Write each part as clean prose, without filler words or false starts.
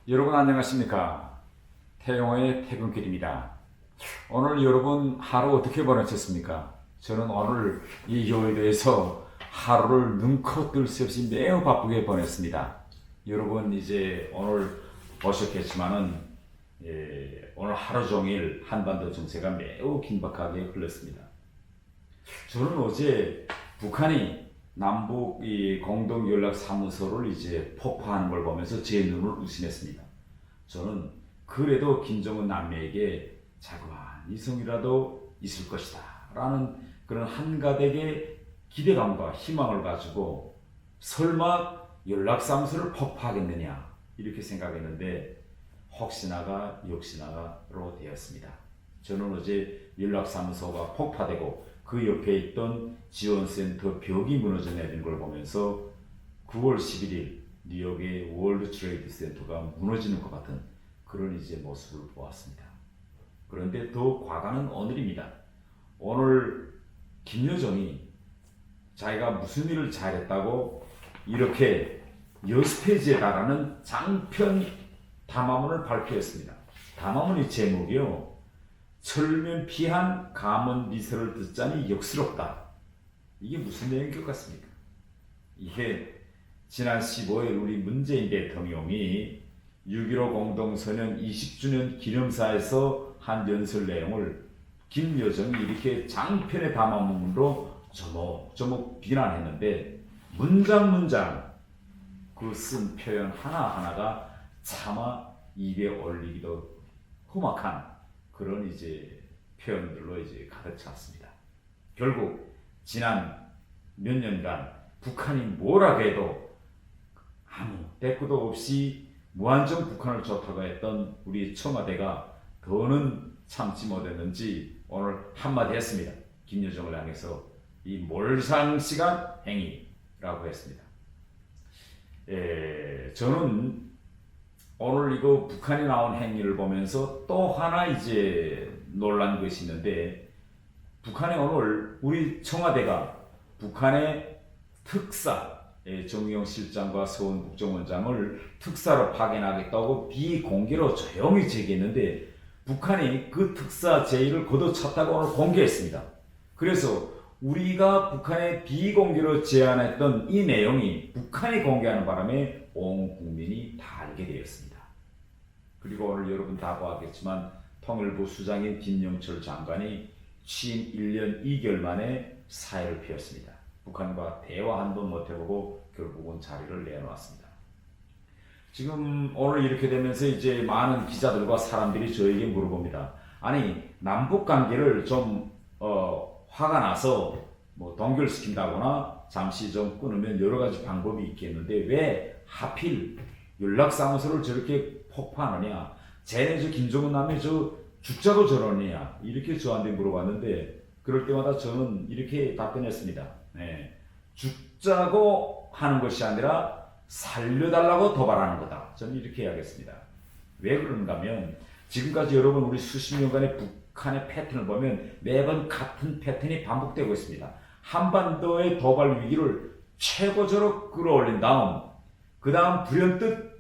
여러분 안녕하십니까? 태용의 퇴근길입니다. 오늘 여러분 하루 어떻게 보내셨습니까? 저는 오늘 이 여의도에서 하루를 눈코 뜰 새 없이 매우 바쁘게 보냈습니다. 여러분 이제 오늘 보셨겠지만은 오늘 하루 종일 한반도 정세가 매우 긴박하게 흘렀습니다. 저는 어제 북한이 남북 이 공동 연락 사무소를 이제 폭파하는 걸 보면서 제 눈을 의심했습니다. 저는 그래도 김정은 남매에게 자그마한 이성이라도 있을 것이다 라는 그런 한가닥의 기대감과 희망을 가지고 설마 연락사무소를 폭파하겠느냐 이렇게 생각했는데 혹시나가 역시나가로 되었습니다. 저는 어제 연락사무소가 폭파되고 그 옆에 있던 지원센터 벽이 무너져 내리는 걸 보면서 9월 11일 뉴욕의 월드 트레이드 센터가 무너지는 것 같은 그런 이제 모습을 보았습니다. 그런데 더 과거는 오늘입니다. 오늘 김여정이 자기가 무슨 일을 잘했다고 이렇게 6페이지에 달하는 장편 담화문을 발표했습니다. 담화문의 제목이요. 철면피한 감언 미설을 듣자니 역스럽다. 이게 무슨 내용인 것 같습니까? 이게 지난 15일 우리 문재인 대통령이 6.15 공동선언 20주년 기념사에서 한 연설 내용을 김여정이 이렇게 장편의 담화문으로 조목조목 비난했는데 문장 문장 그 쓴 표현 하나하나가 차마 입에 올리기도 험악한 그런 이제 표현들로 이제 가득 찼습니다. 결국 지난 몇 년간 북한이 뭐라고 해도 아무 대꾸도 없이 무한정 북한을 좋다고 했던 우리 청와대가 더는 참지 못했는지 오늘 한마디 했습니다. 김여정을 향해서 이 몰상시간 행위라고 했습니다. 저는 오늘 이거 북한이 나온 행위를 보면서 또 하나 이제 놀란 것이 있는데 북한이 오늘 우리 청와대가 북한의 특사 정의용 실장과 서훈 국정원장을 특사로 파견하겠다고 비공개로 조용히 제기했는데 북한이 그 특사 제의를 거둬찼다고 오늘 공개했습니다. 그래서 우리가 북한에 비공개로 제안했던 이 내용이 북한이 공개하는 바람에 온 국민이 다 알게 되었습니다. 그리고 오늘 여러분 다 보았겠지만 통일부 수장인 김영철 장관이 취임 1년 2개월 만에 사회를 피웠습니다. 북한과 대화 한 번 못 해보고 결국은 자리를 내놓았습니다. 지금 오늘 이렇게 되면서 이제 많은 기자들과 사람들이 저에게 물어봅니다. 아니 남북 관계를 좀 화가 나서 뭐 동결시킨다거나 잠시 좀 끊으면 여러 가지 방법이 있겠는데 왜 하필 연락사무소를 저렇게 폭파하느냐? 쟤네 저 김정은 남의 저 죽자고 저러느냐? 이렇게 저한테 물어봤는데 그럴 때마다 저는 이렇게 답변했습니다. 죽자고 하는 것이 아니라 살려달라고 도발하는 거다. 저는 이렇게 해야겠습니다. 왜 그런가 하면 지금까지 여러분 우리 수십 년간의 북한의 패턴을 보면 매번 같은 패턴이 반복되고 있습니다. 한반도의 도발 위기를 최고조로 끌어올린 다음 그 다음 불현듯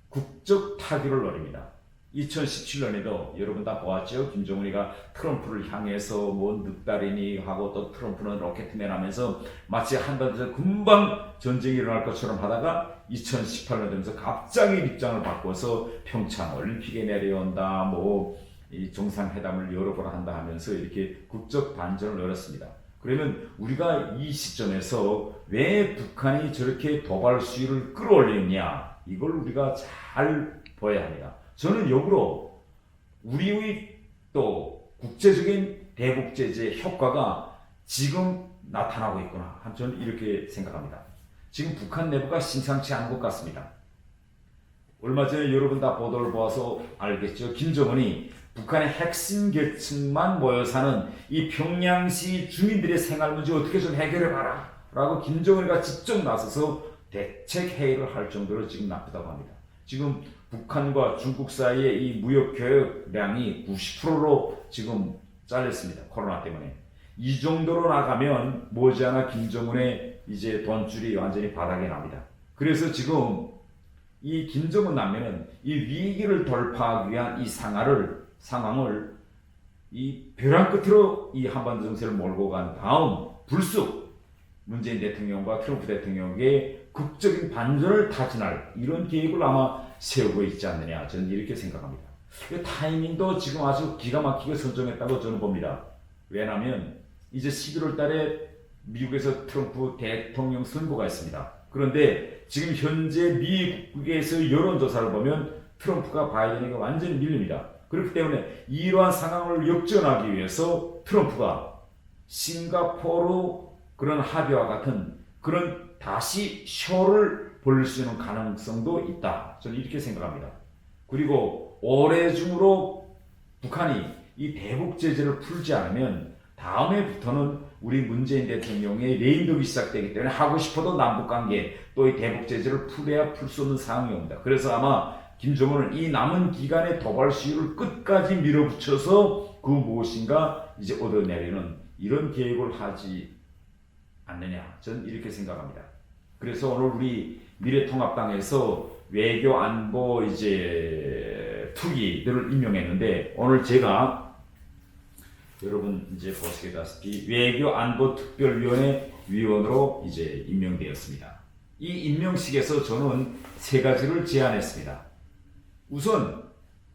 국적 타기를 노립니다. 2017년에도 여러분 다 보았죠? 김정은이가 트럼프를 향해서 뭐 늑다리니 하고 또 트럼프는 로켓맨 하면서 마치 한반도에서 금방 전쟁이 일어날 것처럼 하다가 2018년 되면서 갑자기 입장을 바꿔서 평창 올림픽에 내려온다 뭐 이 정상회담을 여러 번 한다 하면서 이렇게 국적 반전을 노렸습니다. 그러면 우리가 이 시점에서 왜 북한이 저렇게 도발 수위를 끌어올리느냐 이걸 우리가 잘 봐야 합니다. 저는 역으로 우리의 또 국제적인 대북제재 효과가 지금 나타나고 있구나. 저는 이렇게 생각합니다. 지금 북한 내부가 심상치 않은 것 같습니다. 얼마 전에 여러분 다 보도를 보아서 알겠죠. 김정은이 북한의 핵심 계층만 모여 사는 이 평양시 주민들의 생활 문제 어떻게 좀 해결해봐라 라고 김정은이가 직접 나서서 대책 회의를 할 정도로 지금 나쁘다고 합니다. 지금 북한과 중국 사이의 이 무역 교역량이 90%로 지금 잘렸습니다. 코로나 때문에. 이 정도로 나가면 머지않아 김정은의 이제 돈줄이 완전히 바닥에 납니다. 그래서 지금 이 김정은 남매는 이 위기를 돌파하기 위한 이 상황을 이 벼랑 끝으로 이 한반도 정세를 몰고 간 다음 불쑥 문재인 대통령과 트럼프 대통령의 극적인 반전을 타진할 이런 계획을 아마 세우고 있지 않느냐, 저는 이렇게 생각합니다. 그 타이밍도 지금 아주 기가 막히게 선정했다고 저는 봅니다. 왜냐하면 이제 11월 달에 미국에서 트럼프 대통령 선거가 있습니다. 그런데 지금 현재 미국에서 여론조사를 보면 트럼프가 바이든에게 완전히 밀립니다. 그렇기 때문에 이러한 상황을 역전하기 위해서 트럼프가 싱가포르 그런 합의와 같은 그런 다시 쇼를 벌일 수 있는 가능성도 있다, 저는 이렇게 생각합니다. 그리고 올해 중으로 북한이 이 대북 제재를 풀지 않으면 다음해부터는 우리 문재인 대통령의 레임덕이 시작되기 때문에 하고 싶어도 남북관계 또 이 대북 제재를 풀어야 풀 수 없는 상황이 옵니다. 그래서 아마 김정은은 이 남은 기간의 도발 시위를 끝까지 밀어붙여서 그 무엇인가 이제 얻어내려는 이런 계획을 하지 않느냐, 저는 이렇게 생각합니다. 그래서 오늘 우리 미래통합당에서 외교 안보 이제 투기들을 임명했는데, 오늘 제가 여러분 이제 보시다시피 외교 안보 특별위원회 위원으로 이제 임명되었습니다. 이 임명식에서 저는 세 가지를 제안했습니다. 우선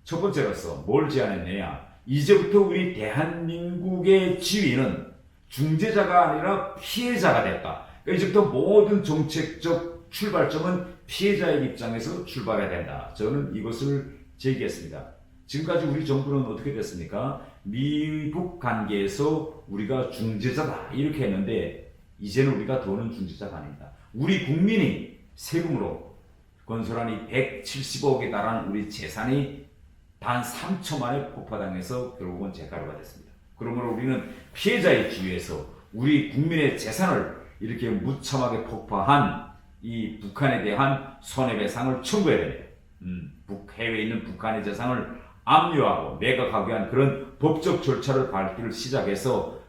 첫 번째로서 뭘 제안했느냐, 이제부터 우리 대한민국의 지위는 중재자가 아니라 피해자가 됐다. 그러니까 이제부터 모든 정책적 출발점은 피해자의 입장에서 출발해야 된다. 저는 이것을 제기했습니다. 지금까지 우리 정부는 어떻게 됐습니까? 미국 관계에서 우리가 중재자다 이렇게 했는데, 이제는 우리가 더는 중재자가 아닙니다. 우리 국민이 세금으로 건설한 이 175억에 달하는 우리 재산이 단 3초 만에 폭파당해서 결국은 재가루가 됐습니다. 그러므로 우리는 피해자의 지위에서 우리 국민의 재산을 이렇게 무참하게 폭파한 이 북한에 대한 손해배상을 청구해야 됩니다. 해외에 있는 북한의 재산을 압류하고 매각하기 위한 그런 법적 절차를 밟기를 시작해서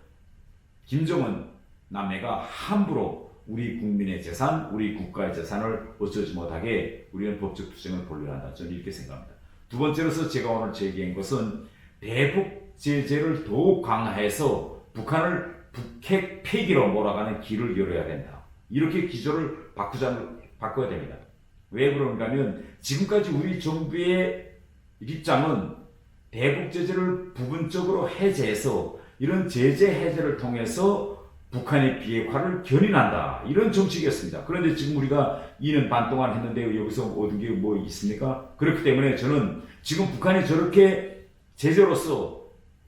김정은 남매가 함부로 우리 국민의 재산, 우리 국가의 재산을 어쩌지 못하게 우리는 법적 투쟁을 벌여야 한다, 저는 이렇게 생각합니다. 두 번째로서 제가 오늘 제기한 것은 대북 제재를 더욱 강화해서 북한을 북핵 폐기로 몰아가는 길을 열어야 된다, 이렇게 기조를 바꿔야 됩니다. 왜 그런가 하면 지금까지 우리 정부의 입장은 대북 제재를 부분적으로 해제해서 이런 제재 해제를 통해서 북한의 비핵화를 견인한다, 이런 정책이었습니다. 그런데 지금 우리가 2년 반 동안 했는데 여기서 얻은 게 뭐 있습니까? 그렇기 때문에 저는 지금 북한이 저렇게 제재로서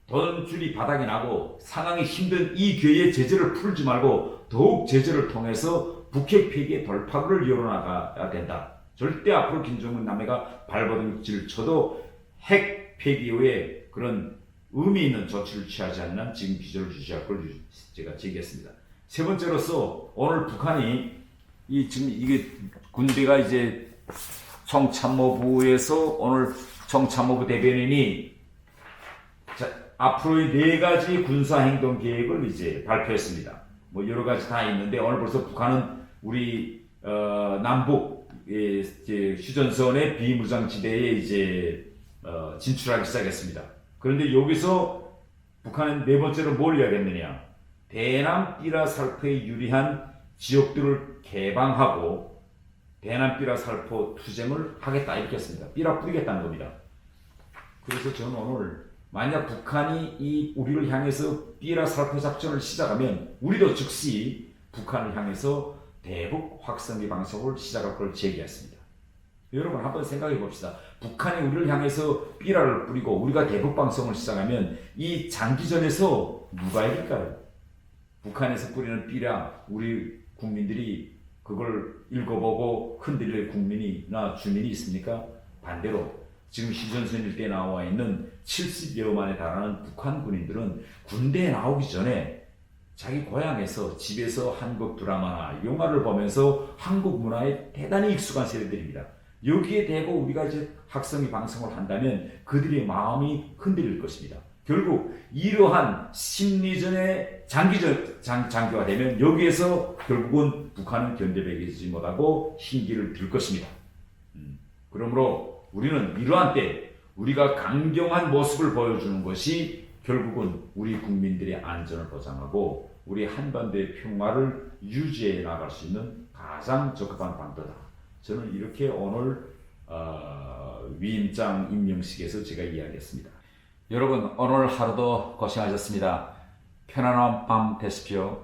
돈줄이 바닥이 나고 상황이 힘든 이 기회에 제재를 풀지 말고 더욱 제재를 통해서 북핵 폐기의 돌파구를 열어나가야 된다. 절대 앞으로 김정은 남매가 발버둥질을 쳐도 핵 폐기 이후에 그런 의미 있는 조치를 취하지 않는 지금 기조를 유지할 걸 제가 제기했습니다. 세 번째로서 오늘 북한이 지금 이게 군대가 이제 총참모부에서 오늘 총참모부 대변인이 앞으로의 4가지 군사행동 계획을 이제 발표했습니다. 뭐 여러 가지 다 있는데 오늘 벌써 북한은 우리 남북 이제 휴전선의 비무장지대에 이제 진출하기 시작했습니다. 그런데 여기서 북한은 4번째로 뭘 이야기했느냐, 대남 삐라살포에 유리한 지역들을 개방하고 대남 삐라살포 투쟁을 하겠다 이렇게 했습니다. 삐라 뿌리겠다는 겁니다. 그래서 저는 오늘 만약 북한이 이 우리를 향해서 삐라살포 작전을 시작하면 우리도 즉시 북한을 향해서 대북 확성기 방송을 시작할 걸 제기했습니다. 여러분 한번 생각해 봅시다. 북한이 우리를 향해서 삐라를 뿌리고 우리가 대북 방송을 시작하면 이 장기전에서 누가 이길까요? 북한에서 뿌리는 삐라, 우리 국민들이 그걸 읽어보고 흔들릴 국민이나 주민이 있습니까? 반대로 지금 휴전선 일대에 나와 있는 70여만에 달하는 북한 군인들은 군대에 나오기 전에 자기 고향에서 집에서 한국 드라마나 영화를 보면서 한국 문화에 대단히 익숙한 세대들입니다. 여기에 대고 우리가 이제 학성이 방송을 한다면 그들의 마음이 흔들릴 것입니다. 결국 이러한 심리전의 장기화되면 여기에서 결국은 북한은 견뎌내지 못하고 흰기를 들 것입니다. 그러므로 우리는 이러한 때 우리가 강경한 모습을 보여주는 것이 결국은 우리 국민들의 안전을 보장하고 우리 한반도의 평화를 유지해 나갈 수 있는 가장 적합한 방도다. 저는 이렇게 오늘 위임장 임명식에서 제가 이야기했습니다. 여러분 오늘 하루도 고생하셨습니다. 편안한 밤 되십시오.